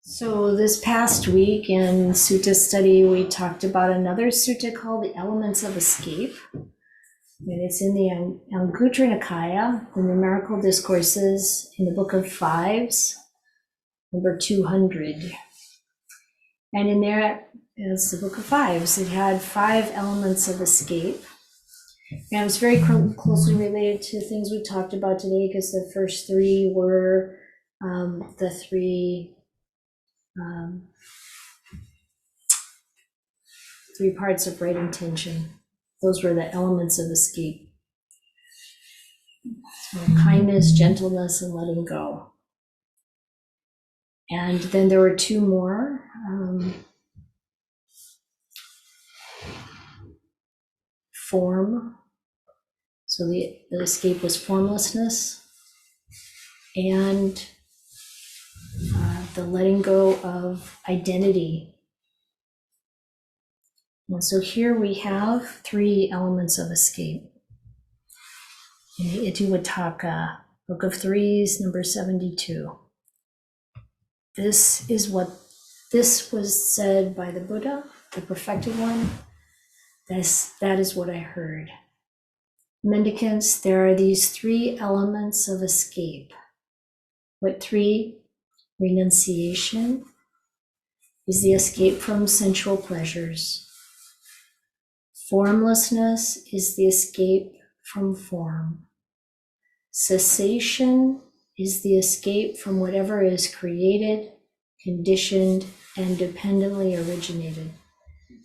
So this past week in Sutta study, we talked about another sutta called the Elements of Escape. And it's in the Anguttara Nikaya, the Numerical Discourses, in the Book of Fives, number 200. And in there, it's the Book of Fives. It had 5 elements of escape. And it was very closely related to things we talked about today, because the first 3 were the 3 parts of right intention. Those were the elements of escape. So kindness, gentleness, and letting go. And then there were 2 more. Form. So the escape was formlessness. And the letting go of identity. And so here we have 3 elements of escape. In the Itiwataka, Book of Threes, number 72. This was said by the Buddha, the perfected one. That is what I heard. Mendicants, there are these 3 elements of escape. What 3? Renunciation is the escape from sensual pleasures. Formlessness is the escape from form. Cessation is the escape from whatever is created, conditioned, and dependently originated.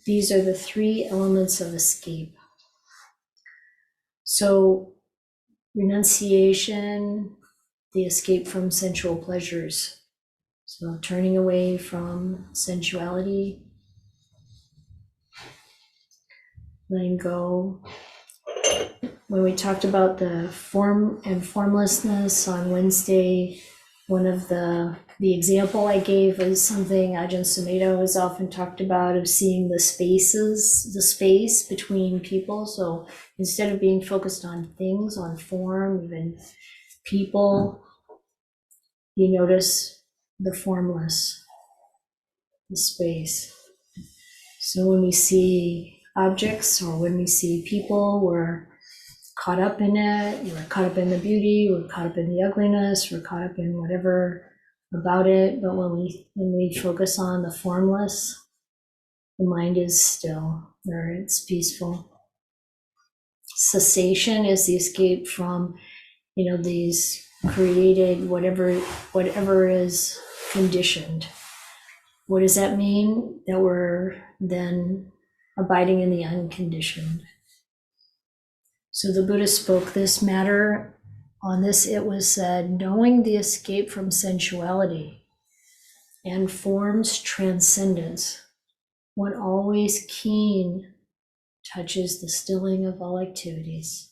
These are the 3 elements of escape. So, renunciation, the escape from sensual pleasures. So, turning away from sensuality, letting go. When we talked about the form and formlessness on Wednesday, one of the example I gave was something Ajahn Sumedho has often talked about, of seeing the space between people. So instead of being focused on things, on form, even people, you notice the formless, the space. So when we see objects or when we see people, we're caught up in it, we're caught up in the beauty, we're caught up in the ugliness, we're caught up in whatever about it. But when we focus on the formless, the mind is still, or it's peaceful. Cessation is the escape from, these created, whatever is conditioned. What does that mean? That we're then abiding in the unconditioned. So the Buddha spoke this matter. On this it was said, knowing the escape from sensuality and form's transcendence, one always keen touches the stilling of all activities.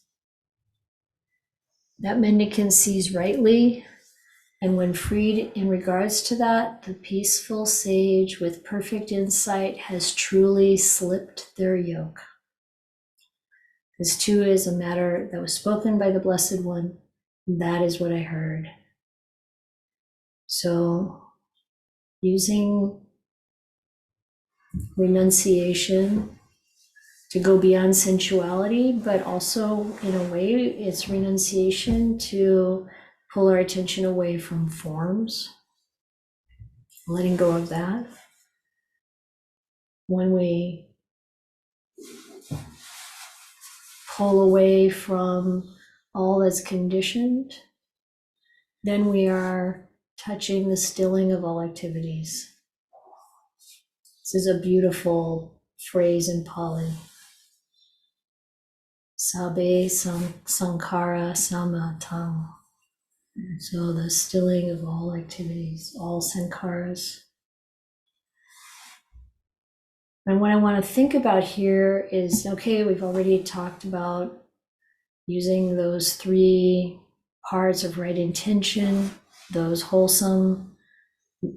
That mendicant sees rightly, and when freed in regards to that, the peaceful sage with perfect insight has truly slipped their yoke. This too is a matter that was spoken by the Blessed One. That is what I heard. So, using renunciation to go beyond sensuality, but also in a way, it's renunciation to pull our attention away from forms, letting go of that. When we pull away from all that's conditioned, then we are touching the stilling of all activities. This is a beautiful phrase in Pali. Sabbe sankhara samatang. So the stilling of all activities, all sankharas. And what I want to think about here is, okay, we've already talked about using those 3 parts of right intention, those wholesome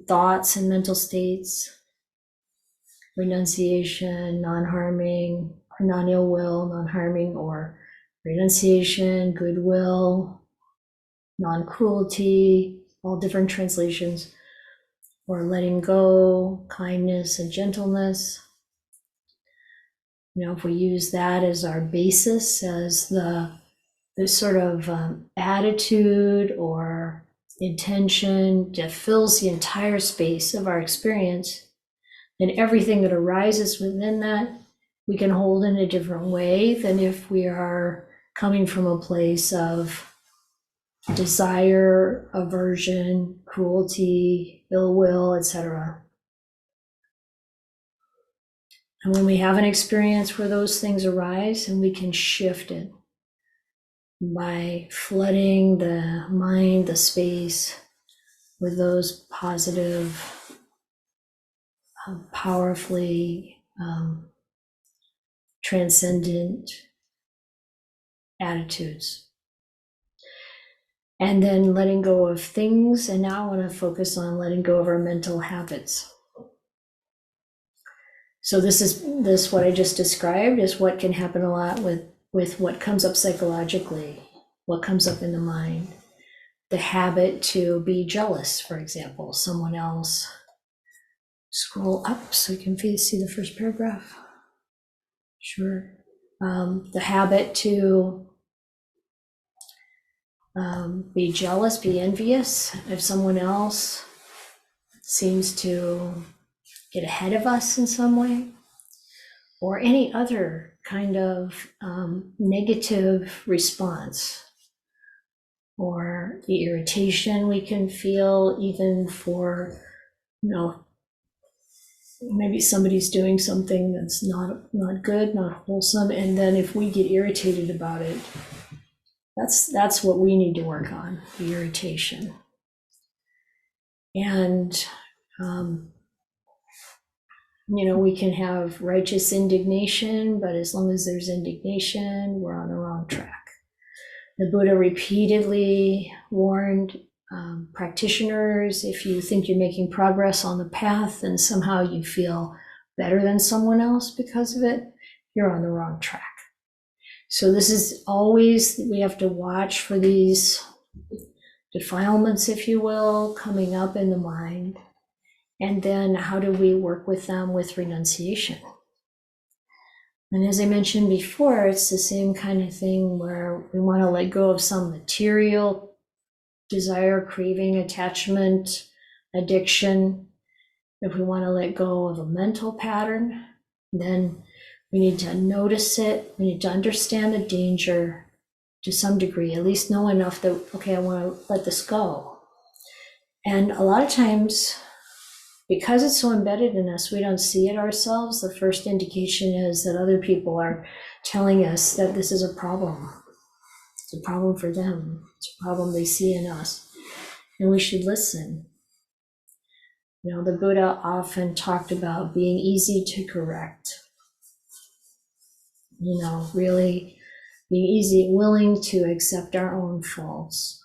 thoughts and mental states, renunciation, non-harming, or non-ill will, non-harming, or renunciation, goodwill, non-cruelty, all different translations. or letting go, kindness and gentleness. If we use that as our basis, as the sort of attitude or intention that fills the entire space of our experience, then everything that arises within that we can hold in a different way than if we are coming from a place of desire, aversion, cruelty, ill will, etc. And when we have an experience where those things arise, and we can shift it by flooding the mind, the space, with those positive, powerfully transcendent attitudes. And then letting go of things. And now I want to focus on letting go of our mental habits. So this what I just described is what can happen a lot with what comes up psychologically, what comes up in the mind. The habit to be jealous, for example, someone else. Scroll up so you can see the first paragraph. Sure. The habit to be jealous, be envious if someone else seems to get ahead of us in some way, or any other kind of negative response, or the irritation we can feel even for, maybe somebody's doing something that's not good, not wholesome, and then if we get irritated about it, that's what we need to work on, the irritation. And we can have righteous indignation, but as long as there's indignation, we're on the wrong track. The Buddha repeatedly warned practitioners, if you think you're making progress on the path and somehow you feel better than someone else because of it, you're on the wrong track. So this is always, we have to watch for these defilements, if you will, coming up in the mind. And then how do we work with them with renunciation? And as I mentioned before, it's the same kind of thing where we want to let go of some material desire, craving, attachment, addiction. If we want to let go of a mental pattern, then we need to notice it. We need to understand the danger to some degree, at least know enough that, okay, I want to let this go. And a lot of times, because it's so embedded in us, we don't see it ourselves. The first indication is that other people are telling us that this is a problem. It's a problem for them. It's a problem they see in us. And we should listen. The Buddha often talked about being easy to correct. Really being easy, willing to accept our own faults.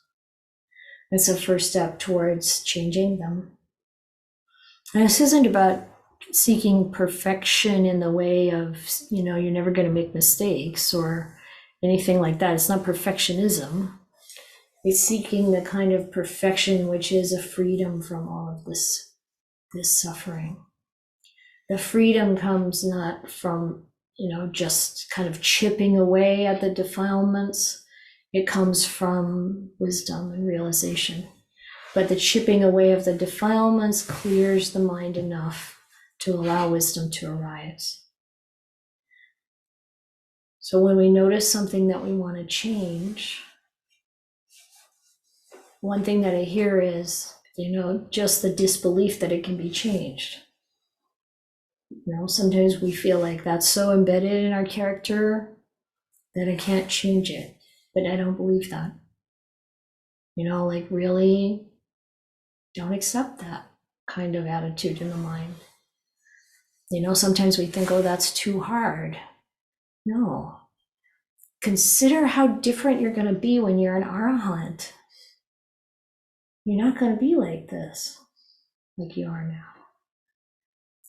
That's a first step towards changing them. And this isn't about seeking perfection in the way of, you're never going to make mistakes or anything like that. It's not perfectionism. It's seeking the kind of perfection which is a freedom from all of this suffering. The freedom comes not from, just kind of chipping away at the defilements. It comes from wisdom and realization. But the chipping away of the defilements clears the mind enough to allow wisdom to arise. So when we notice something that we want to change, one thing that I hear is, just the disbelief that it can be changed. Sometimes we feel like that's so embedded in our character that I can't change it, but I don't believe that. Really don't accept that kind of attitude in the mind. Sometimes we think, oh, that's too hard. No. Consider how different you're going to be when you're an arahant. You're not going to be like this, like you are now.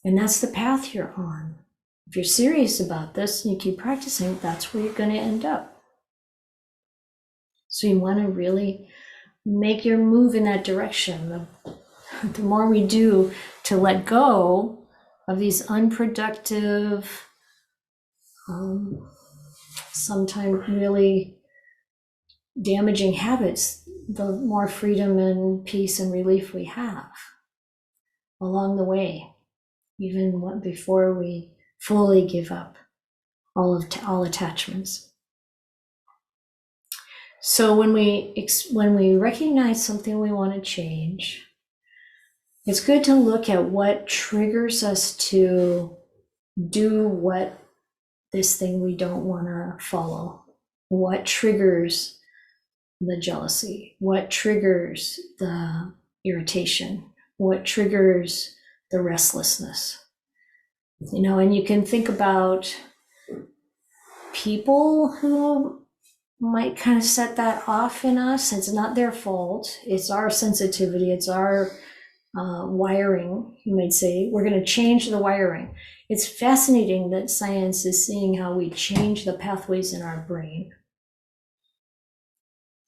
And that's the path you're on. If you're serious about this and you keep practicing, that's where you're going to end up. So you want to really make your move in that direction. the more we do to let go of these unproductive, sometimes really damaging habits, the more freedom and peace and relief we have along the way, even before we fully give up all attachments. So when we recognize something we want to change, it's good to look at what triggers us to do what this thing we don't want to follow. What triggers the jealousy? What triggers the irritation? What triggers the restlessness? And you can think about people who might kind of set that off in us. It's not their fault. It's our sensitivity. It's our wiring, you might say. We're going to change the wiring. It's fascinating that science is seeing how we change the pathways in our brain.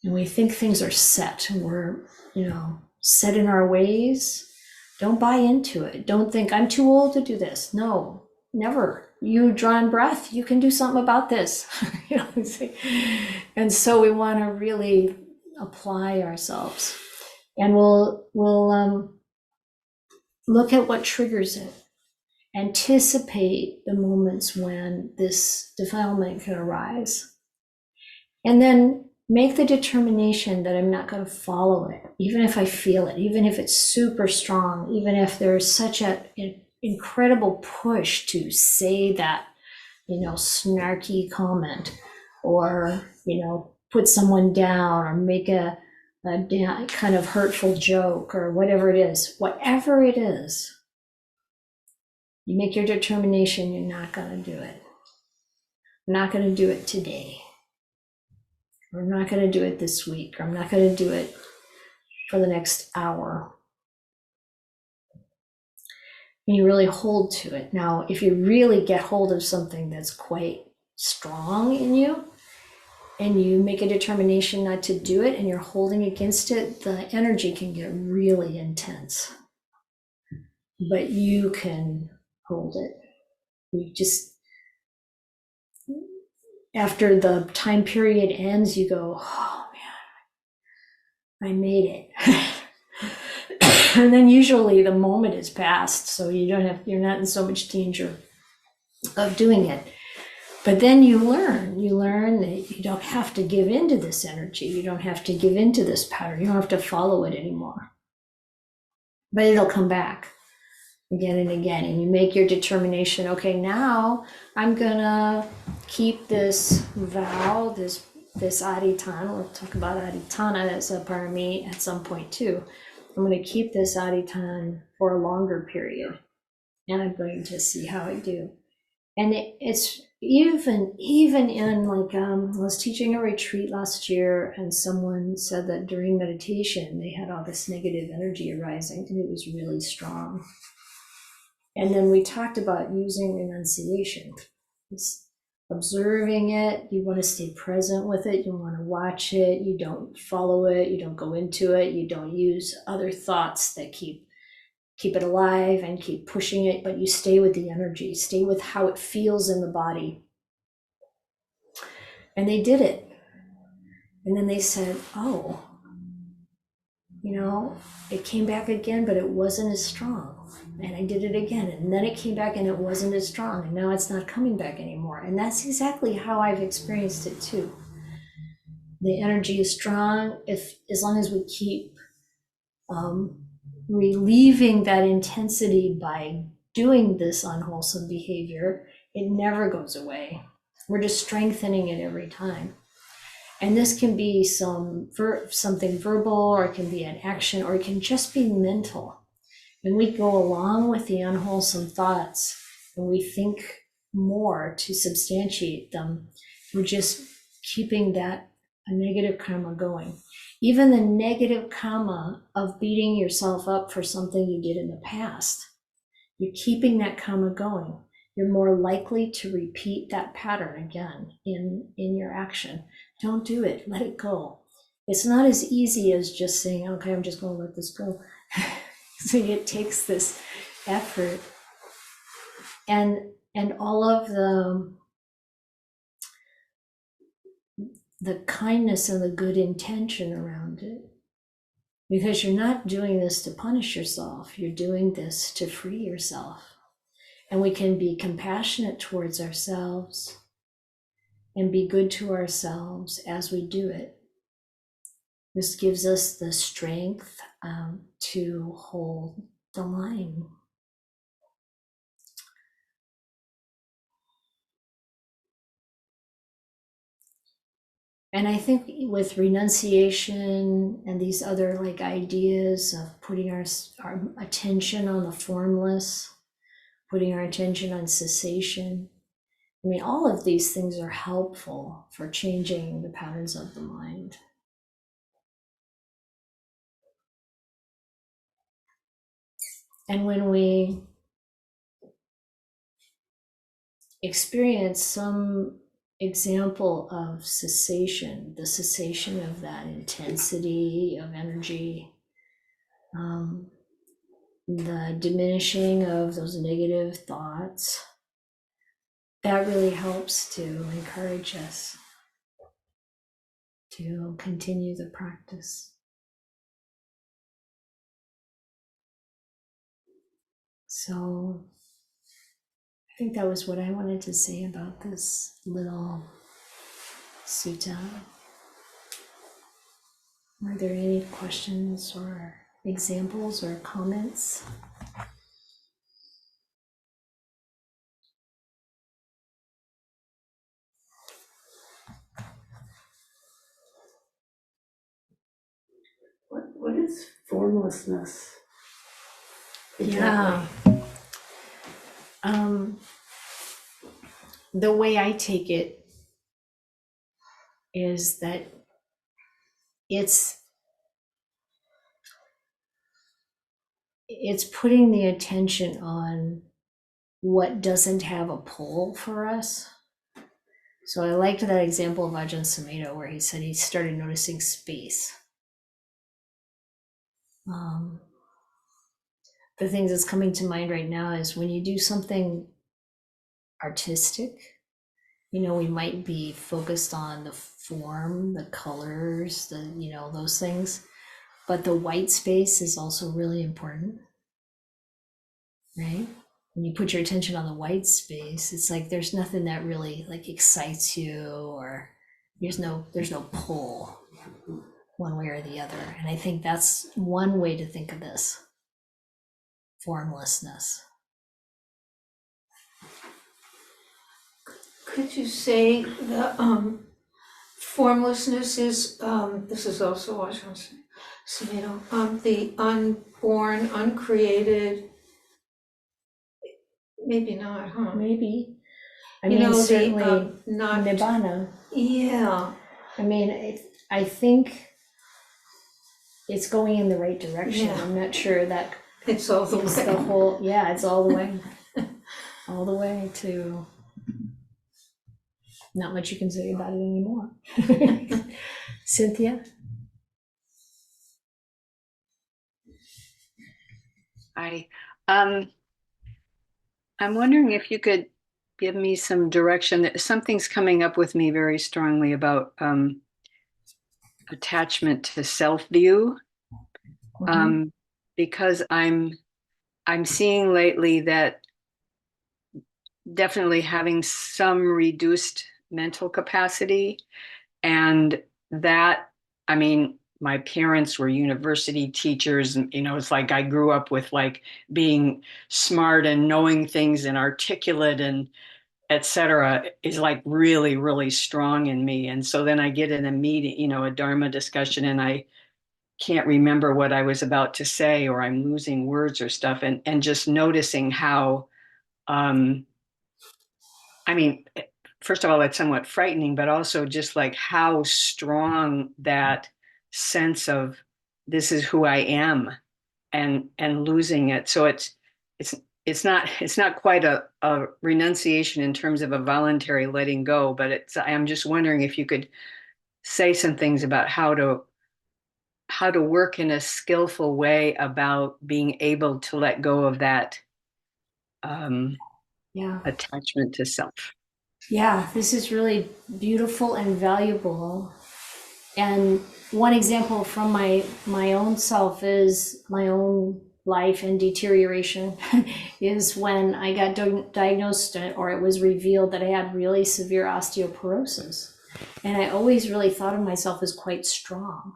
And we think things are set, and we're, set in our ways. Don't buy into it. Don't think I'm too old to do this. No, never. You draw in breath, you can do something about this. And so we want to really apply ourselves, and we'll look at what triggers it. Anticipate the moments when this defilement can arise, and then make the determination that I'm not going to follow it, even if I feel it, even if it's super strong, even if there's such an incredible push to say that, snarky comment, or, put someone down, or make a kind of hurtful joke, or whatever it is. Whatever it is, you make your determination you're not going to do it. I'm not going to do it today. Or I'm not going to do it this week. Or I'm not going to do it for the next hour. And you really hold to it. Now, if you really get hold of something that's quite strong in you, and you make a determination not to do it, and you're holding against it, the energy can get really intense. But you can hold it. You just, after the time period ends, you go, oh man, I made it. And then usually the moment is past, so you're not in so much danger of doing it. But then you learn that you don't have to give into this energy. You don't have to give into this pattern. You don't have to follow it anymore. But it'll come back again and again. And you make your determination, okay, now I'm gonna keep this vow, this adhitthana. We'll talk about adhitthana as a Pāramī at some point too. I'm going to keep this adhitthana for a longer period, and I'm going to see how I do. And it's even in, like, I was teaching a retreat last year, and someone said that during meditation they had all this negative energy arising, and it was really strong. And then we talked about using renunciation, just observing it. You want to stay present with it. You want to watch it. You don't follow it. You don't go into it. You don't use other thoughts that keep it alive and keep pushing it, but you stay with the energy, stay with how it feels in the body. And they did it. And then they said, oh, it came back again, but it wasn't as strong. And I did it again, and then it came back and it wasn't as strong, and now it's not coming back anymore. And that's exactly how I've experienced it too. The energy is strong as long as we keep relieving that intensity by doing this unwholesome behavior. It never goes away. We're just strengthening it every time. And this can be something verbal, or it can be an action, or it can just be mental. And we go along with the unwholesome thoughts, and we think more to substantiate them. We're just keeping a negative karma going. Even the negative karma of beating yourself up for something you did in the past, you're keeping that karma going. You're more likely to repeat that pattern again in your action. Don't do it. Let it go. It's not as easy as just saying, okay, I'm just going to let this go. So it takes this effort and all of the kindness and the good intention around it. Because you're not doing this to punish yourself, you're doing this to free yourself. And we can be compassionate towards ourselves and be good to ourselves as we do it. This gives us the strength to hold the line. And I think with renunciation and these other like ideas of putting our attention on the formless, putting our attention on cessation, I mean, all of these things are helpful for changing the patterns of the mind. And when we experience some example of cessation, the cessation of that intensity of energy, the diminishing of those negative thoughts, that really helps to encourage us to continue the practice. So I think that was what I wanted to say about this little sutta. Are there any questions or examples or comments? What is formlessness? Yeah. The way I take it is that it's putting the attention on what doesn't have a pull for us. So I liked that example of Ajahn Sumedho where he said he started noticing space. The things that's coming to mind right now is when you do something artistic, we might be focused on the form, the colors, those things, but the white space is also really important, right? When you put your attention on the white space, it's like there's nothing that really like excites you, or there's no pull one way or the other. And I think that's one way to think of this formlessness. Could you say the formlessness is, this is also Ajahn Sumedho, the unborn, uncreated, maybe not, huh? Maybe. I mean, certainly the not nibbana. Yeah. I mean, I think it's going in the right direction. Yeah. I'm not sure that It's all the is way. the whole. Yeah, it's all the way, all the way to. Not much you can say about it anymore. Cynthia? Hi. I'm wondering if you could give me some direction. Something's coming up with me very strongly about attachment to self-view, because I'm seeing lately that definitely having some reduced mental capacity, and that, I mean, my parents were university teachers, and it's like I grew up with like being smart and knowing things and articulate and etc. is like really, really strong in me. And so then I get in a meeting, a Dharma discussion, and I can't remember what I was about to say, or I'm losing words or stuff, and just noticing how I mean, first of all, that's somewhat frightening, but also just like how strong that sense of this is who I am, and losing it. So it's it's not quite a renunciation in terms of a voluntary letting go, but I'm just wondering if you could say some things about how to work in a skillful way about being able to let go of that Yeah. attachment to self. Yeah, this is really beautiful and valuable. And one example from my own self is my own life and deterioration is when I got diagnosed, or it was revealed that I had really severe osteoporosis. And I always really thought of myself as quite strong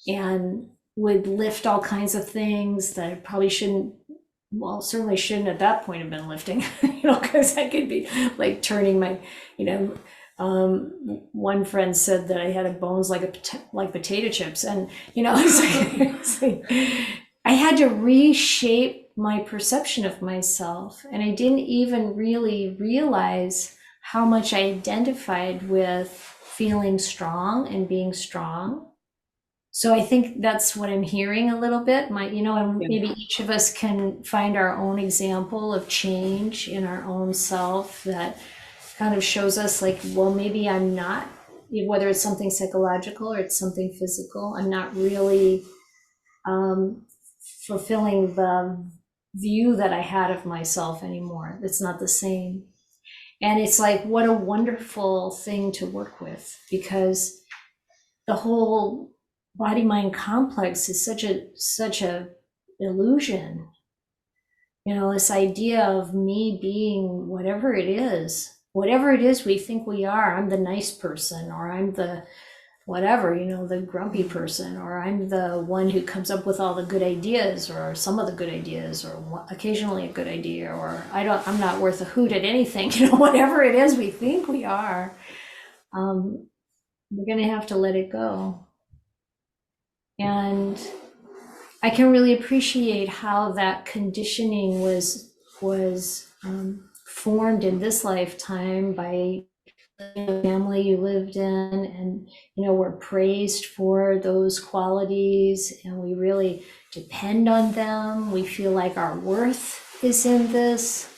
and would lift all kinds of things that I probably shouldn't, well, certainly shouldn't at that point have been lifting, because I could be like turning my, one friend said that I had bones like potato chips, and it's like I had to reshape my perception of myself, and I didn't even really realize how much I identified with feeling strong and being strong. So I think that's what I'm hearing a little bit. And maybe each of us can find our own example of change in our own self that kind of shows us like, well, maybe I'm not, whether it's something psychological or it's something physical, I'm not really fulfilling the view that I had of myself anymore. It's not the same. And it's like, what a wonderful thing to work with, because the whole body mind complex is such a illusion. This idea of me being whatever it is we think we are. I'm the nice person, or I'm the whatever, the grumpy person, or I'm the one who comes up with all the good ideas, or some of the good ideas, or occasionally a good idea, or I'm not worth a hoot at anything, whatever it is we think we are. We're going to have to let it go. And I can really appreciate how that conditioning was formed in this lifetime by the family you lived in, and we're praised for those qualities, and we really depend on them. We feel like our worth is in this.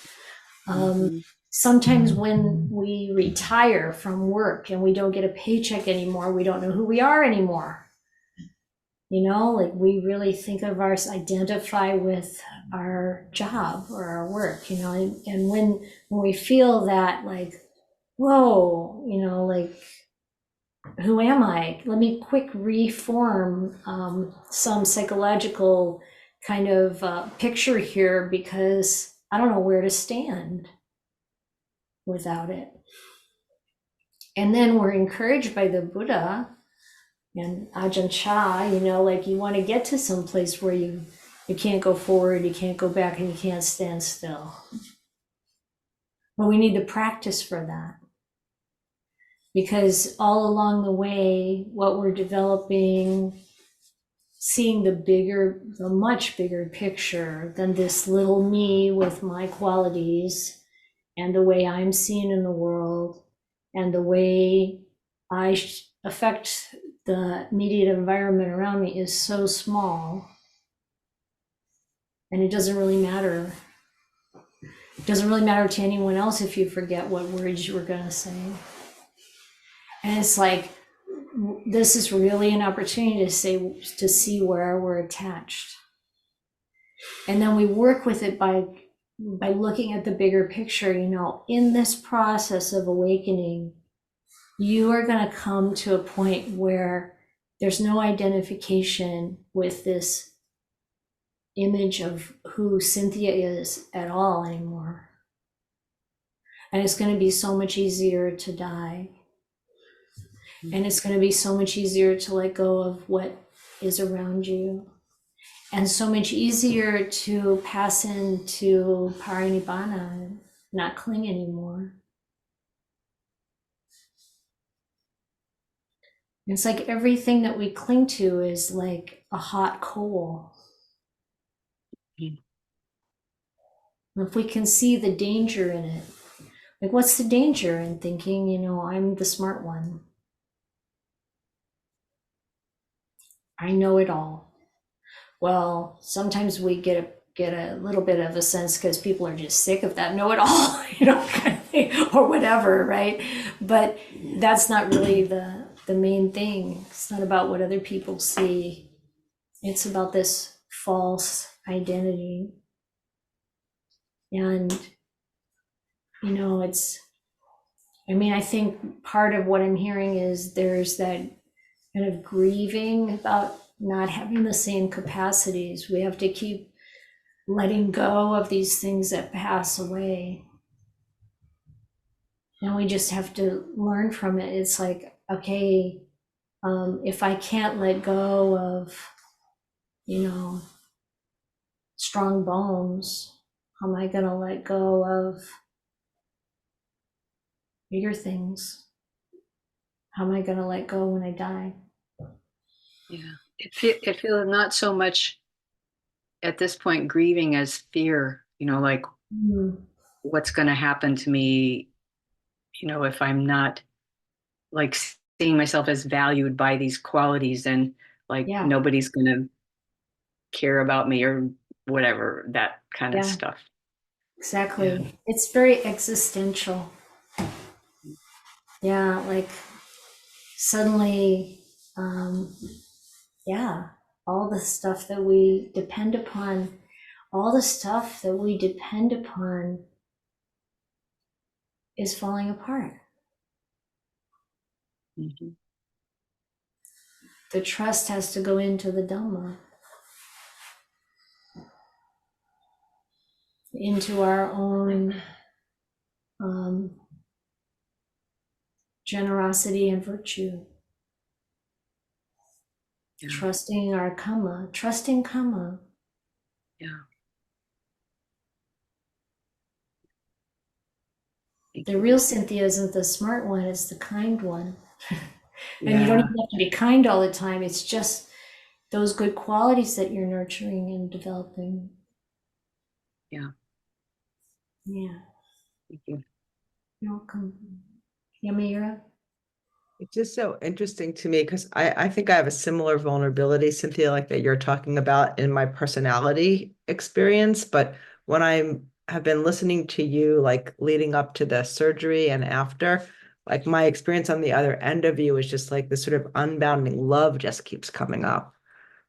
Sometimes when we retire from work and we don't get a paycheck anymore, we don't know who we are anymore. Like we really think of identify with our job or our work, and when we feel that, like, whoa, like, who am I? Let me quick reform some psychological kind of picture here, because I don't know where to stand without it. And then we're encouraged by the Buddha and Ajahn Chah, like you want to get to some place where you can't go forward, you can't go back, and you can't stand still. But we need the practice for that. Because all along the way, what we're developing, seeing the much bigger picture than this little me with my qualities and the way I'm seen in the world and the way I affect the immediate environment around me is so small, and it doesn't really matter. It doesn't really matter to anyone else if you forget what words you were going to say. And it's like, this is really an opportunity to see where we're attached. And then we work with it by looking at the bigger picture. In this process of awakening, you are going to come to a point where there's no identification with this image of who Cynthia is at all anymore. And it's going to be so much easier to die. And it's going to be so much easier to let go of what is around you. And so much easier to pass into Parinibbana and not cling anymore. It's like everything that we cling to is like a hot coal. If we can see the danger in it, like what's the danger in thinking, I'm the smart one? I know it all. Well, sometimes we get a little bit of a sense because people are just sick of that know-it-all, kind of thing, or whatever, right? But that's not really the the main thing. It's not about what other people see. It's about this false identity. And, you know, I think part of what I'm hearing is there's that kind of grieving about not having the same capacities. We have to keep letting go of these things that pass away. And we just have to learn from it. It's like, okay, if I can't let go of, strong bones, how am I going to let go of bigger things? How am I going to let go when I die? Yeah. It feels not so much at this point grieving as fear, like what's going to happen to me, if I'm not like seeing myself as valued by these qualities, and like Yeah. nobody's going to care about me or whatever, that kind of stuff. Exactly. Yeah. It's very existential. Yeah, like suddenly, all the stuff that we depend upon, is falling apart. Mhm. The trust has to go into the Dhamma, into our own generosity and virtue. Yeah. Trusting our Kamma, trusting Kamma. Yeah. The real Cynthia isn't the smart one, it's the kind one. And you don't even have to be kind all the time. It's just those good qualities that you're nurturing and developing. Yeah. Yeah. Thank you. You're welcome. Yamira? It's just so interesting to me because I think I have a similar vulnerability, Cynthia, like that you're talking about in my personality experience. But when I have been listening to you, like leading up to the surgery and after, like my experience on the other end of you is just like this sort of unbounding love just keeps coming up.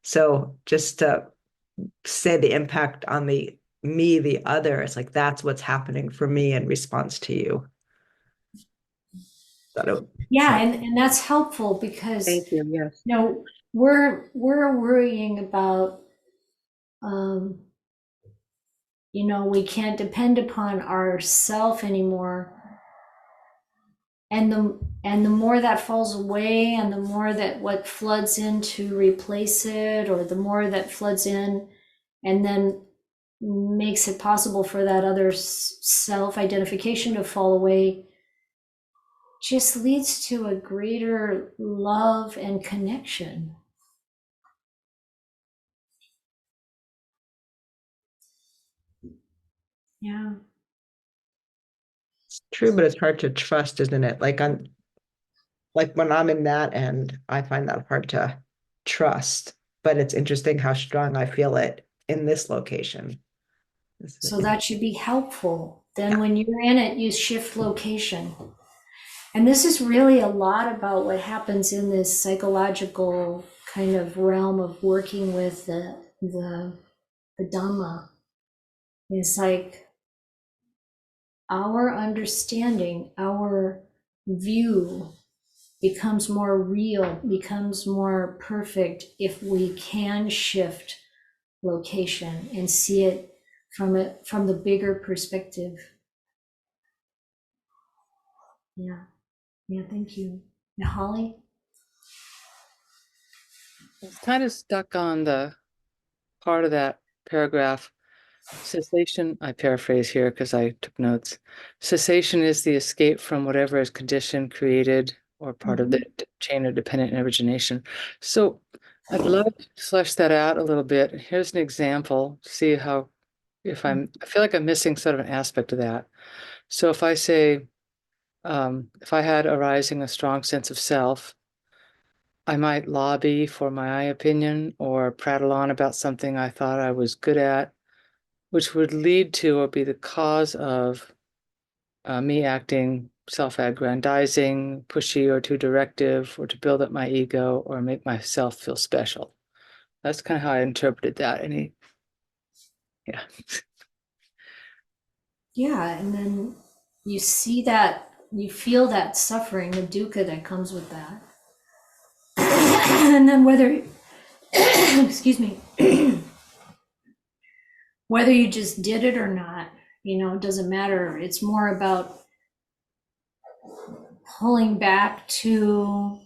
So just to say the impact on the other, it's like that's what's happening for me in response to you. Yeah, and that's helpful because Thank you. Yes. we're worrying about we can't depend upon ourself anymore. And the more that falls away, and the more that what floods in to replace it, or the more that floods in and then makes it possible for that other self-identification to fall away, just leads to a greater love and connection. Yeah. It's true, but it's hard to trust, isn't it? Like when I'm in that end, I find that hard to trust. But it's interesting how strong I feel it in this location. So that should be helpful. Then when you're in it, you shift location. And this is really a lot about what happens in this psychological kind of realm of working with the Dhamma. It's like our understanding, our view becomes more real, becomes more perfect if we can shift location and see it from the bigger perspective. Yeah. Yeah, thank you. Yeah, Holly? I was kind of stuck on the part of that paragraph. Cessation, I paraphrase here because I took notes. Cessation is the escape from whatever is conditioned, created, or part of the chain of dependent origination. So I'd love to flesh that out a little bit. Here's an example, see how, I feel like I'm missing sort of an aspect of that. So if I say, if I had arising a strong sense of self, I might lobby for my opinion or prattle on about something I thought I was good at, which would lead to or be the cause of me acting self-aggrandizing, pushy, or too directive, or to build up my ego or make myself feel special. That's kind of how I interpreted that. Yeah. Yeah, and then you see that, you feel that suffering, the dukkha that comes with that. And then whether, excuse me, whether you just did it or not, it doesn't matter. It's more about pulling back to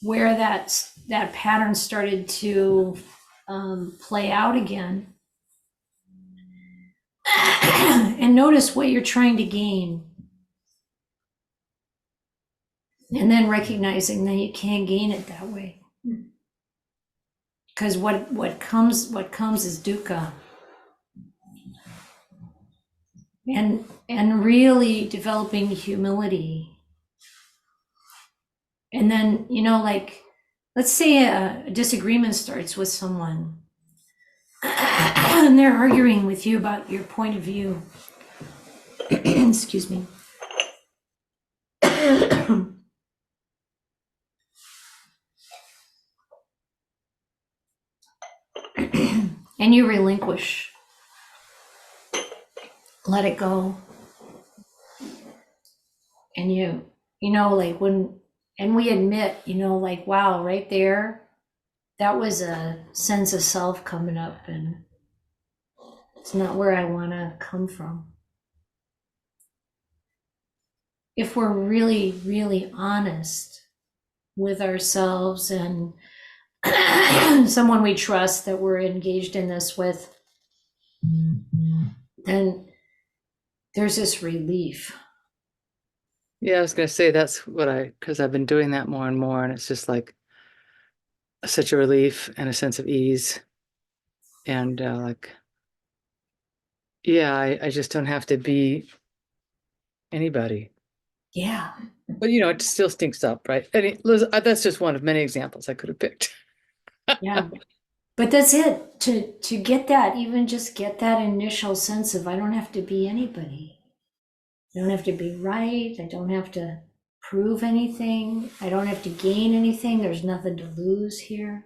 where that pattern started to play out again. And notice what you're trying to gain. And then recognizing that you can't gain it that way. Because what comes is dukkha. And really developing humility. And then, like, let's say a disagreement starts with someone and they're arguing with you about your point of view. Excuse me. And you relinquish. Let it go. And like and we admit, like, wow, right there, that was a sense of self coming up, and it's not where I want to come from. If we're really, really honest with ourselves and someone we trust that we're engaged in this with, then there's this relief. Yeah, I was going to say that's because I've been doing that more and more, and it's just like such a relief and a sense of ease. And I just don't have to be anybody. Yeah. But, it still stinks up, right? And that's just one of many examples I could have picked. Yeah. But that's it. To get that, even just get that initial sense of, I don't have to be anybody. I don't have to be right. I don't have to prove anything. I don't have to gain anything. There's nothing to lose here.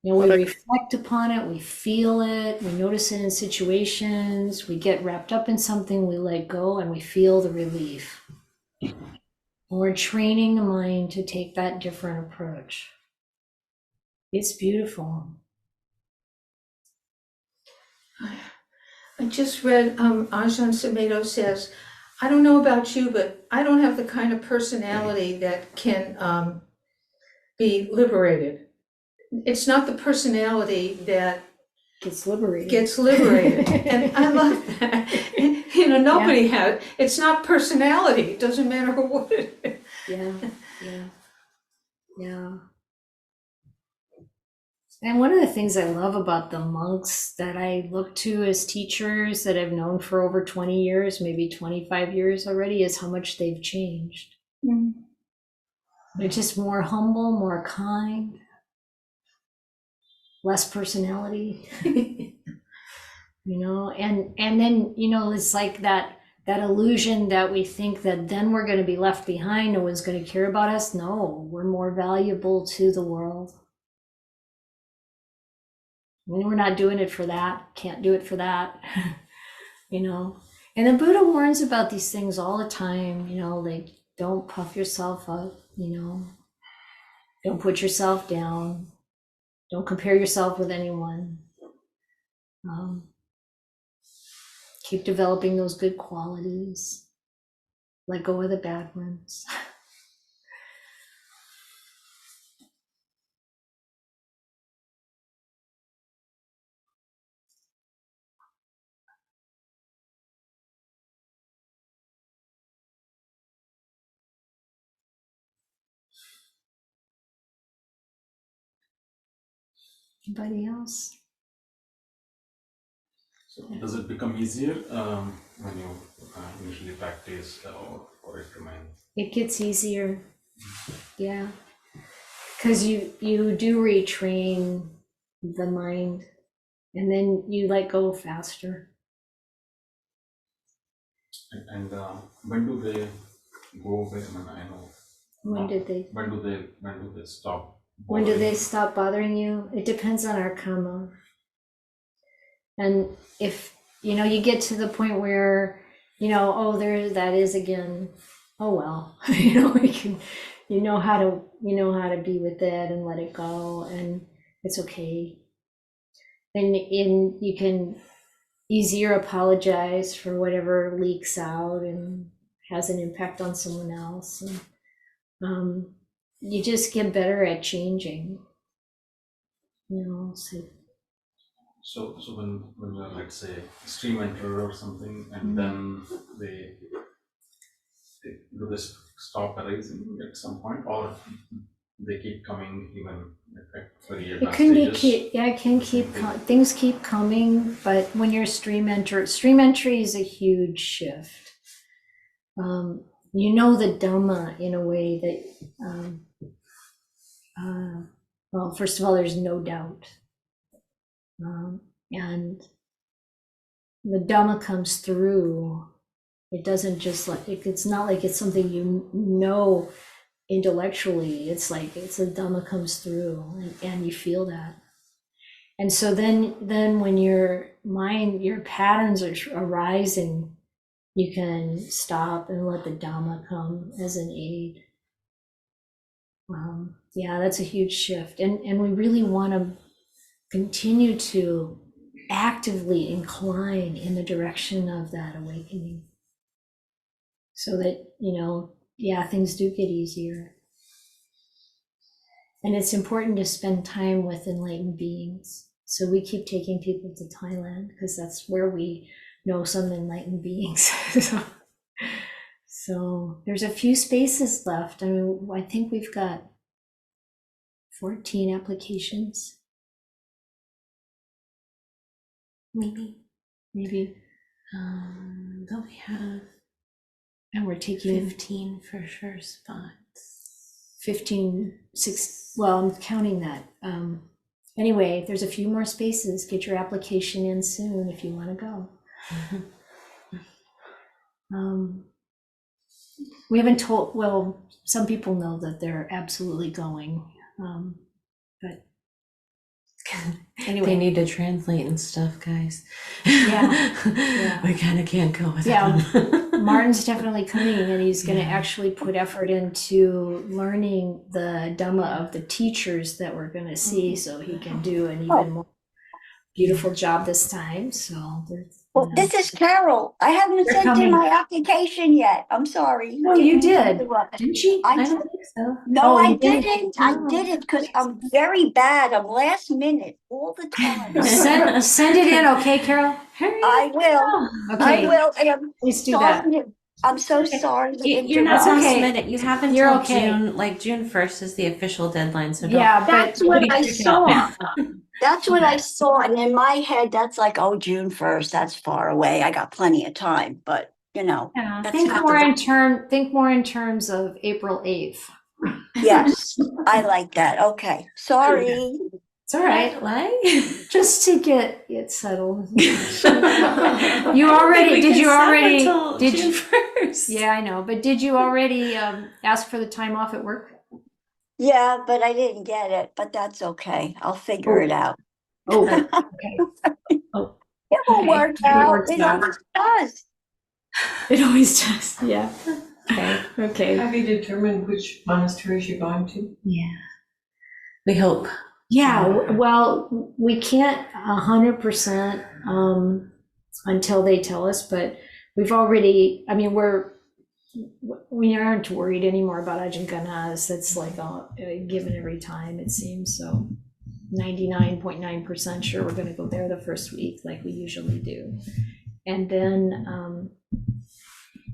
We reflect upon it, we feel it, we notice it in situations, we get wrapped up in something, we let go, and we feel the relief. And we're training the mind to take that different approach. It's beautiful. I just read Ajahn Sumedho says, I don't know about you, but I don't have the kind of personality that can be liberated. It's not the personality that Gets liberated. And I love that. Nobody has. It's not personality. It doesn't matter what it is. Yeah. And one of the things I love about the monks that I look to as teachers that I've known for over 20 years, maybe 25 years already, is how much they've changed. Mm. They're just more humble, more kind, less personality, and then, it's like that illusion that we think that then we're going to be left behind, no one's going to care about us. No, we're more valuable to the world. We're not doing it for that, can't do it for that, And the Buddha warns about these things all the time, like, don't puff yourself up, don't put yourself down, don't compare yourself with anyone. Keep developing those good qualities. Let go of the bad ones. Anybody else? So does it become easier when you usually practice or it remains? It gets easier. Yeah. Because you do retrain the mind, and then you let go faster. And when do they go away? I mean, I know. When do they Stop? when do they bothering? stop bothering you? It depends on our karma. And if you get to the point where oh, there that is again, oh well, you know how to be with it and let it go, and it's okay. And you can easier apologize for whatever leaks out and has an impact on someone else. And you just get better at changing. So when you're, let's say, stream enter or something, and then they do this stop arising at some point, or they keep coming even for a year? It can it can keep things keep coming, but when you're stream entry is a huge shift. The Dhamma in a way that well, first of all, there's no doubt, and the Dhamma comes through. It doesn't just it's not like it's something intellectually. It's like it's the Dhamma comes through, and you feel that. And so then when your patterns are arising, you can stop and let the Dhamma come as an aid. Yeah, that's a huge shift. And we really want to continue to actively incline in the direction of that awakening, so that, things do get easier. And it's important to spend time with enlightened beings. So we keep taking people to Thailand because that's where we know some enlightened beings. So there's a few spaces left. I mean, I think we've got 14 applications. Maybe. Don't we have And we're taking 15 for sure spots? 15, 6, well, I'm counting that. Anyway, there's a few more spaces. Get your application in soon if you want to go. We haven't told, well, some people know that they're absolutely going, but anyway. They need to translate and stuff, guys. Yeah. We kind of can't go without them. Martin's definitely coming, and he's going to actually put effort into learning the Dhamma of the teachers that we're going to see, so he can do an even more beautiful job this time. So well, this is Carol. I haven't sent in my application yet. I'm sorry. Oh, you did, didn't you? I don't think so. No, I didn't. I didn't because I'm very bad. I'm last minute all the time. Send it in, okay, Carol? I will. Okay. I will. And I'm Please do that. I'm so sorry. You're not okay. last minute. You have until You're okay. June. Like June 1st is the official deadline. So yeah, that's what I saw. That's what I saw, and in my head, that's like, oh, June 1st. That's far away. I got plenty of time, but yeah, that's think not more in terms of April 8th. Yes, I like that. Okay, sorry. It's all right. What? Just to get it settled. You already did. You already did. June 1st. Yeah, I know. But did you already ask for the time off at work? Yeah, but I didn't get it. But that's okay. I'll figure it out. Oh, okay. Oh, it will work out. It always does. It always does. Yeah. Okay. Have you determined which monasteries you're going to? Yeah. We hope. Yeah. Well, we can't 100% until they tell us, but we've already. I mean, we aren't worried anymore about Ajahn Ganas. That's like a given every time, it seems. So 99.9% sure we're going to go there the first week like we usually do. And then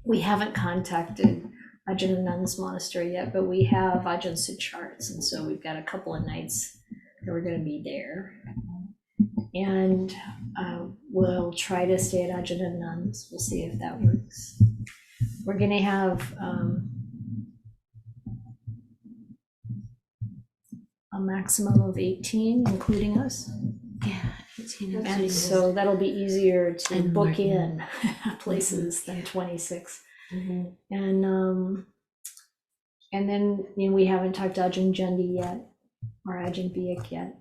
we haven't contacted Ajahn Anand's monastery yet, but we have Ajahn Suchart's, and so we've got a couple of nights that we're going to be there. And we'll try to stay at Ajahn Anand's. We'll see if that works. We're going to have a maximum of 18, including us. Yeah, 16 And so that'll be easier to And book Martin. in places than 26. Mhm. And then, you know, we haven't talked to Ajahn Jundi yet, or Ajahn Biak yet.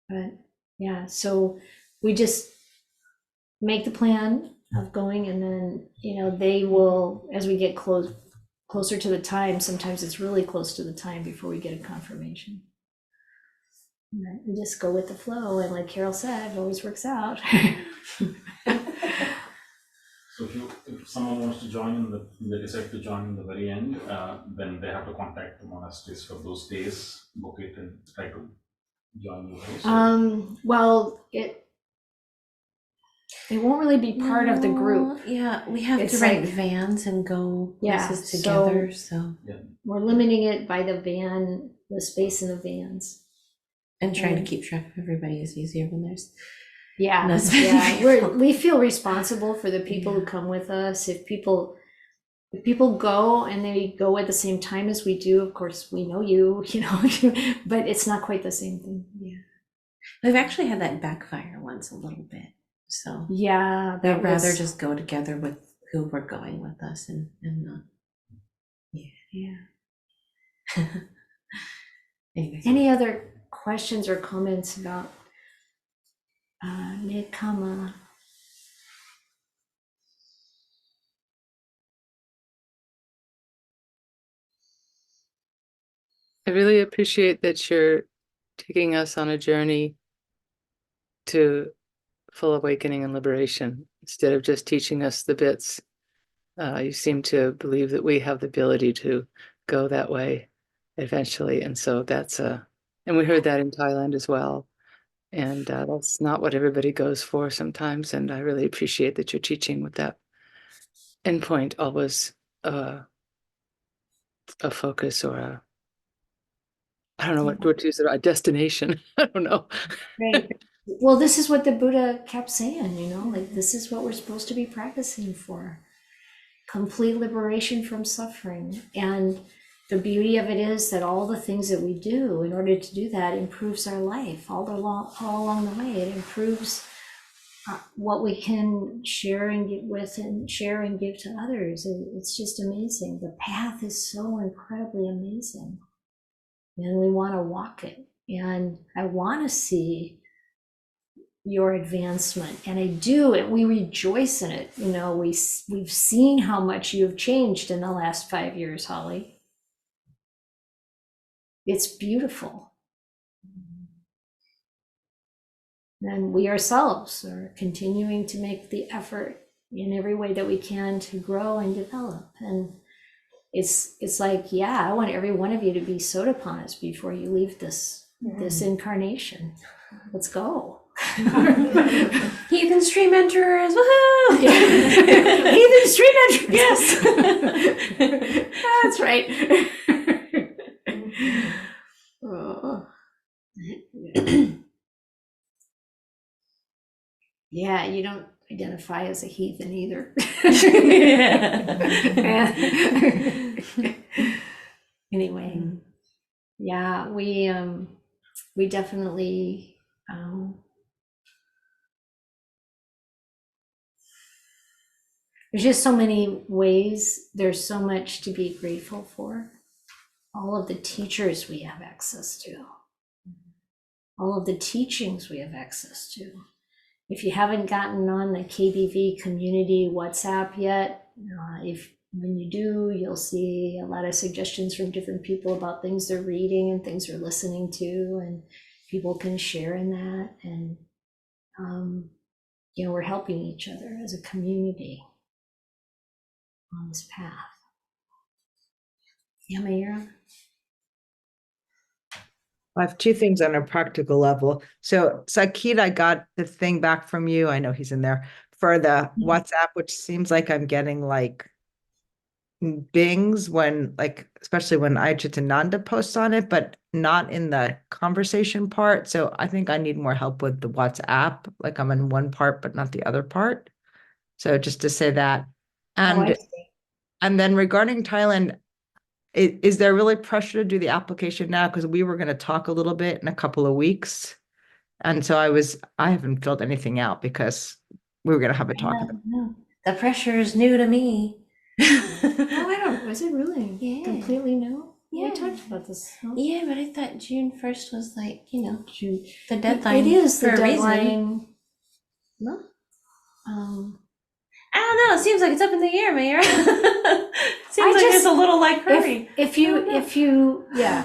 But yeah, so we just make the plan of going, and then, you know, they will, as we get closer to the time, sometimes it's really close to the time before we get a confirmation. Right, we just go with the flow, and like Carol said, it always works out. So if someone wants to join they decide to join in the very end, then they have to contact the monasteries for those days, book it, and try to join you guys. Well, it won't really be part of the group. Yeah, we have It's to rent like- vans and go Yeah, places so- together. So We're limiting it by the space in the vans. and trying to keep track of everybody is easier when there's Yeah, That's yeah. really We feel responsible for the people who come with us. If people go and they go at the same time as we do, of course we know you, you know, but it's not quite the same thing. yeah. We've actually had that backfire once a little bit. So Yeah, I'd rather just go together with who we're going with us and not. yeah. Anyway. Any other questions or comments about Nekkhama? I really appreciate that you're taking us on a journey to full awakening and liberation instead of just teaching us the bits. You seem to believe that we have the ability to go that way eventually. And so and we heard that in Thailand as well. And that's not what everybody goes for sometimes. And I really appreciate that you're teaching with that endpoint always a focus or I don't know what to use, a destination. I don't know. Right. Well, this is what the Buddha kept saying, you know, like this is what we're supposed to be practicing for. Complete liberation from suffering. And the beauty of it is that all the things that we do in order to do that improves our life all along the way. It improves what we can share and give with and share and give to others. It's just amazing. The path is so incredibly amazing. And we want to walk it. And I want to see your advancement, and I do, and we rejoice in it. You know, we've seen how much you've changed in the last 5 years, Holly. It's beautiful. And we ourselves are continuing to make the effort in every way that we can to grow and develop. And it's like, yeah, I want every one of you to be Sotapannas before you leave this incarnation. Let's go. Heathen stream enterers, woohoo! Heathen stream enterers, yes. That's right. Oh. Yeah, you don't identify as a heathen either. Anyway, yeah, we definitely there's just so many ways. There's so much to be grateful for. All of the teachers we have access to, all of the teachings we have access to. If you haven't gotten on the KBV community WhatsApp yet, when you do, you'll see a lot of suggestions from different people about things they're reading and things they're listening to, and people can share in that. And we're helping each other as a community on this path. Yeah, Mayra? I have two things on a practical level. So Sakit, I got the thing back from you. I know he's in there for the WhatsApp, which seems like I'm getting like bings when especially when Ajatananda posts on it, but not in the conversation part. So I think I need more help with the WhatsApp. Like I'm in one part, but not the other part. So just to say that. And then regarding Thailand, is there really pressure to do the application now? Because we were going to talk a little bit in a couple of weeks. And so I haven't filled anything out because we were going to have a talk about No. The pressure is new to me. Oh, I don't, was it really Yeah. completely new? Yeah. We talked about this. No? Yeah, but I thought June 1st was like, June. the deadline. It is the for a reason. deadline. No? I don't know. It seems like it's up in the air, Mayor. Seems like just- there's a little like hurry. If you, yeah.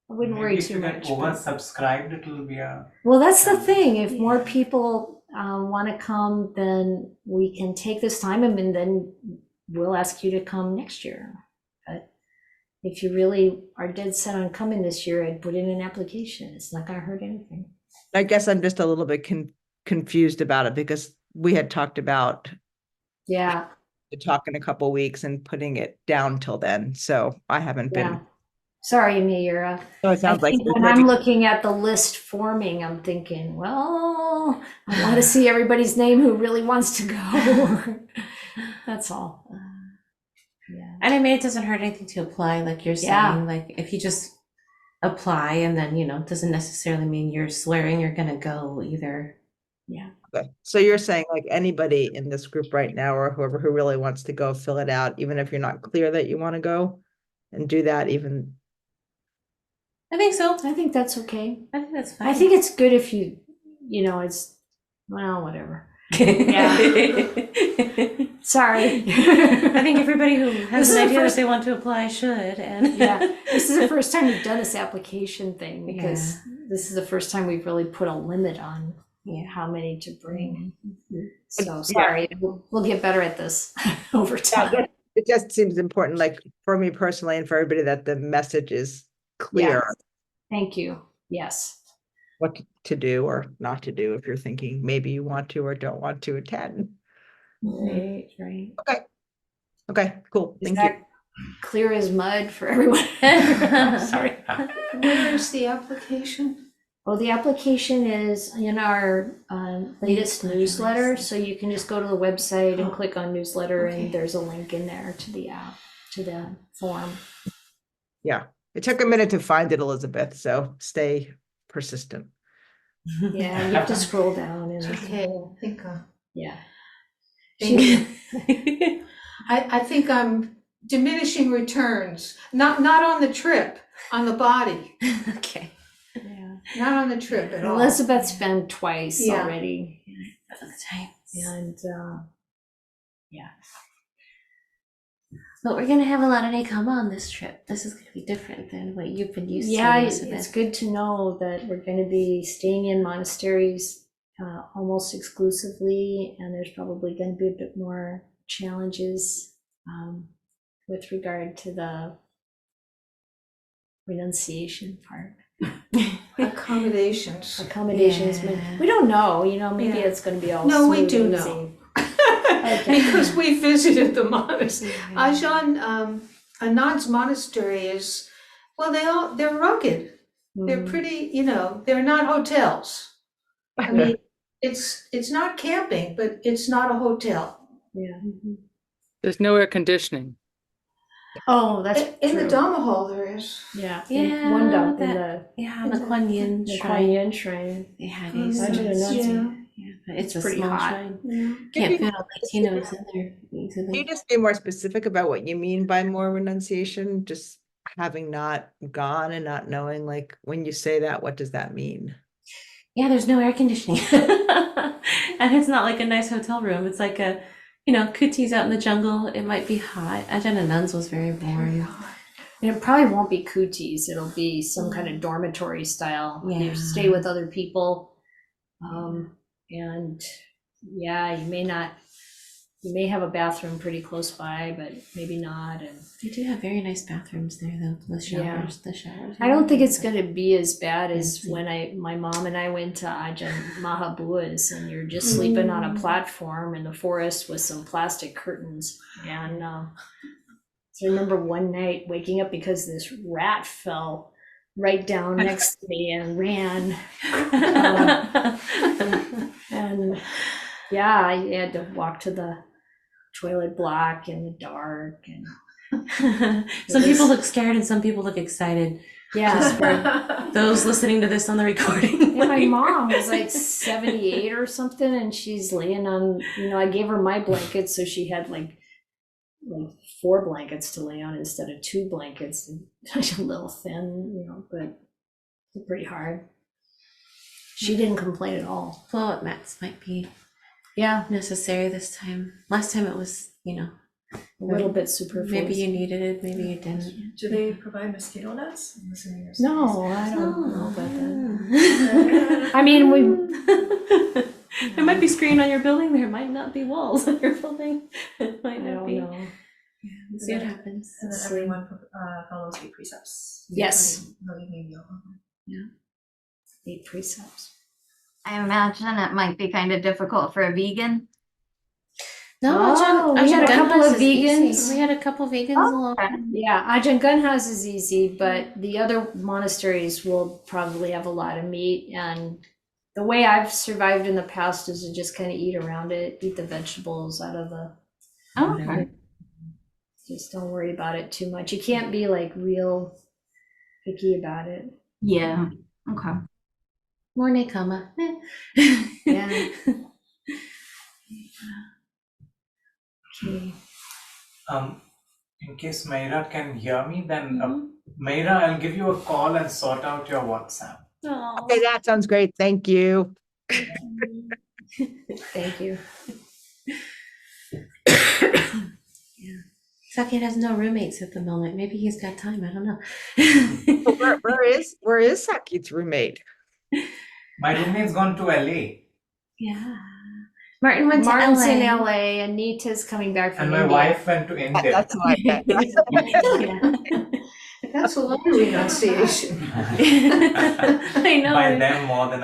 I wouldn't worry Maybe if too you get much. but- oversubscribed, it will be a. Well, that's the thing. If more Yeah. people want to come, then we can take this time and then we'll ask you to come next year. But if you really are dead set on coming this year, I'd put in an application. It's not going to hurt anything. I guess I'm just a little bit confused about it because we had talked about Yeah, the talk in a couple weeks and putting it down till then. So I haven't yeah. been. Sorry, Mayura. So it sounds I like think when I'm looking at the list forming, I'm thinking, well, I want to see everybody's name who really wants to go. That's all. Yeah. And I mean, it doesn't hurt anything to apply, like you're saying. Yeah. Like if you just apply and then, it doesn't necessarily mean you're swearing you're going to go either. Yeah. Okay. So you're saying like anybody in this group right now or whoever who really wants to go, fill it out, even if you're not clear that you want to go, and do that even. I think so. I think that's okay. I think that's fine. I think it's good if it's, well, whatever. Yeah. Sorry. I think everybody who This has is an the idea that first- they want to apply should. And Yeah, this is the first time we've done this application thing because this is the first time we've really put a limit on how many to bring. So sorry, we'll get better at this over time. It just seems important, like for me personally and for everybody, that the message is clear. Yes. Thank you. Yes. What to do or not to do if you're thinking maybe you want to or don't want to attend. Right. Okay, cool. Is Thank that you. clear as mud for everyone? Sorry. Where is the application? Well, the application is in our latest newsletter, so you can just go to the website and click on newsletter, and there's a link in there to the app, to the form. Yeah, it took a minute to find it, Elizabeth, so stay persistent. Yeah, you have to scroll down and Okay, I think, yeah. I think I'm diminishing returns, not on the trip, on the body, Okay. Yeah. not on the trip at all. Elizabeth's been twice Yeah. already, Okay. and yeah. But we're going to have a lot of Nekkhama on this trip. This is going to be different than what you've been used Yeah, to. it's Elizabeth. good to know that we're going to be staying in monasteries almost exclusively, and there's probably going to be a bit more challenges with regard to the renunciation part. Accommodations. Accommodations, Yeah. we don't know, maybe Yeah. it's going to be all No, we smooth do and know. Okay. Because we visited the monastery. Yeah. Ajahn, Anand's monastery is, well, they're rugged. They're Mhm. pretty, they're not hotels. I mean, it's not camping, but it's not a hotel. Yeah. There's no air conditioning. Oh, that's In the true. Dhamma hall there is. Yeah. Yeah, One dump in that- Yeah, the Kuan Yin the shrine. Kuan Yin shrine. They had Oh, these. Ajahn Anand's. Yeah, but it's a pretty small hot. shrine. Yeah. Can't you fit all Latinos in there easily. Can you just be more specific about what you mean by more renunciation? Just having not gone and not knowing, like when you say that, what does that mean? Yeah, there's no air conditioning. And it's not like a nice hotel room. It's like a, kutis out in the jungle. It might be hot. Ajahn Anand's was very warm. And it probably won't be kutis. It'll be some kind of dormitory style. Yeah. You stay with other people. And yeah, you may have a bathroom pretty close by, but maybe not. And They do have very nice bathrooms there, though. The showers. I don't think it's going to be as bad as Fancy. when my mom and I went to Ajahn Mahabua's, and you're just sleeping on a platform in the forest with some plastic curtains. And so I remember one night waking up because this rat fell right down next to me and ran. And yeah, I had to walk to the toilet block in the dark. And Some people look scared and some people look excited Yeah. Those listening to this on the recording. My mom was like 78 or something, and she's laying on, I gave her my blanket, so she had like 4 blankets to lay on instead of 2 blankets, and a little thin, but pretty hard. She didn't complain at all. Blow-up mats might be Yeah, necessary this time. Last time it was, a little bit superfluous. maybe you needed it, maybe you didn't. Do they provide mosquito nets? I'm assuming there's No, I don't know about that. I mean, There might be screen on your building. There might not be walls on your building. It might I not don't be. know. We'll see what happens. And then everyone follows the precepts. Yes. No evening meal. 8 precepts. I imagine it might be kind of difficult for a vegan. No, Oh, Ajahn we had a Gun couple House of is easy. vegans. We had a couple vegans along. Yeah, Ajahn Gun House is easy, but the other monasteries will probably have a lot of meat. And the way I've survived in the past is to just kind of eat around it, eat the vegetables out of the. Okay. Just don't worry about it too much. You can't be like real picky about it. Yeah. Okay. More Nekkhama. Yeah. Okay. In case Mayra can hear me, then Mayra, I'll give you a call and sort out your WhatsApp. Oh. Okay, that sounds great. Thank you. Thank you. Saki has no roommates at the moment. Maybe he's got time. I don't know. Where is Saki's roommate? My roommate's gone to LA, Yeah. Martin went Martin's to in LA. LA and Nita's coming back from and my India. wife went to India. That's what I meant. That's a lot of renunciation. I know. By them more than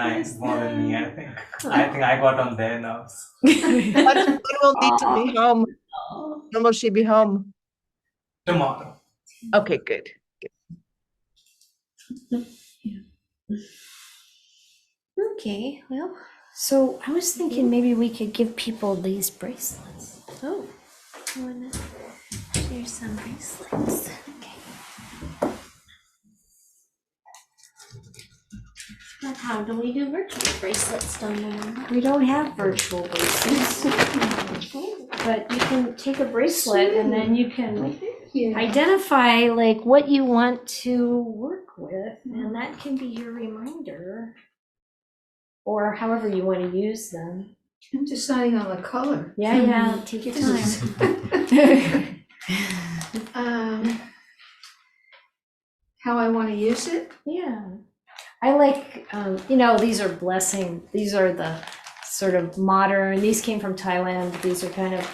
me, I think. I think I got on their nerves. When will Nita be home? When will she be home? Tomorrow. Okay, good. Okay, well. So I was thinking maybe we could give people these bracelets. Oh, I want to share some bracelets. Okay. But how do we do virtual bracelets, Dhamma? We don't have virtual bracelets, but you can take a bracelet and then you can identify like what you want to work with, and that can be your reminder, or however you want to use them. I'm deciding on the color. Yeah, take your time. How I want to use it? Yeah. I like, these are blessing. These are the sort of modern, these came from Thailand. These are kind of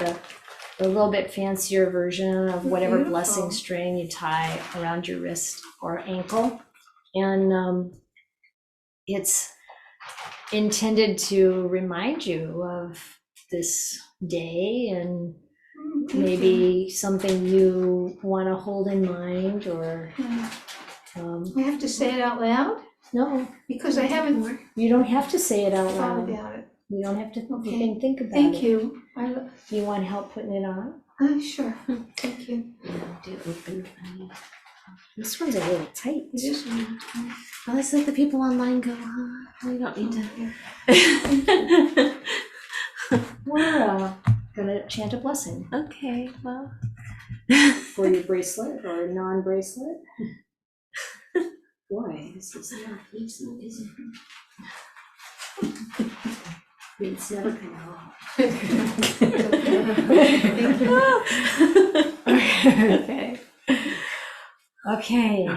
the little bit fancier version of whatever Beautiful. blessing string you tie around your wrist or ankle. And it's intended to remind you of this day and maybe something you want to hold in mind, or I have to say it out loud no, because I haven't you don't have to say it out thought loud. about it. You don't have to Okay. even think about it. Thank you. Do you want help putting it on? Sure. Thank you. Do open. This one's a little tight. It is. Well, let's let the people online go, huh? We don't need to. We're gonna chant a blessing Okay, well. for your bracelet or non-bracelet. Boy, this is not easy, is it? It's never gonna off. Okay. Okay.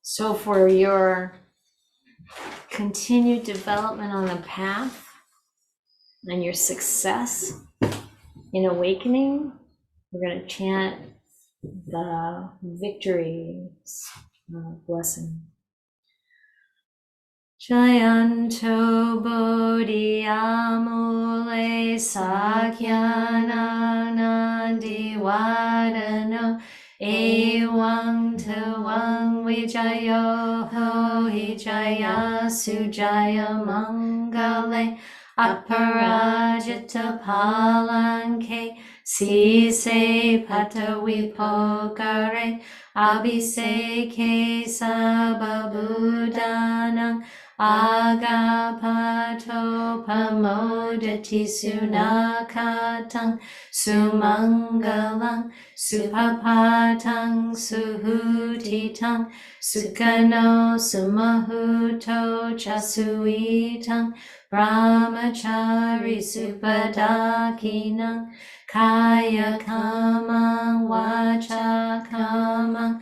So for your continued development on the path and your success in awakening, we're going to chant the victory blessing. Jayanto Bodhi Amule Sakyanana Diwadano Ewang Tewang Vijayo Ho Hijaya Sujaya Mangale Aparajita palanke sise patavipokare abhiseke sababudanang agapato pamodati sunakatang sumangalang supapatang suhutitang sukano sumahuto chasuitang brahmachari supadakinang kaya kamang vacha kamang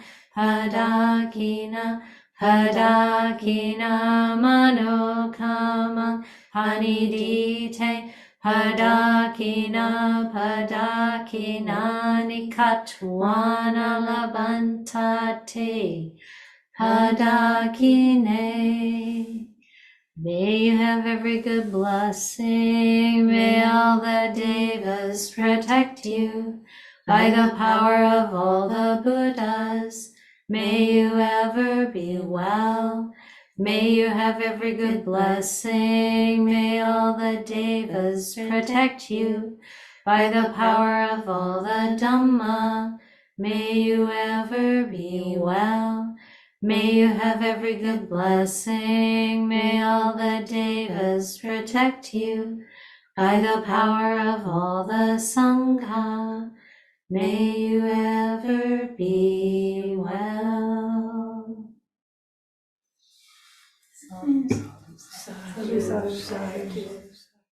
padakina mano kamang panidite padakina nikatwana labantate padakine. May you have every good blessing. May all the devas protect you by the power of all the Buddhas. May you ever be well. May you have every good blessing. May all the devas protect you by the power of all the Dhamma. May you ever be well. May you have every good blessing. May all the devas protect you by the power of all the Sangha. May you ever be well. Sadhu, sadhu, sadhu.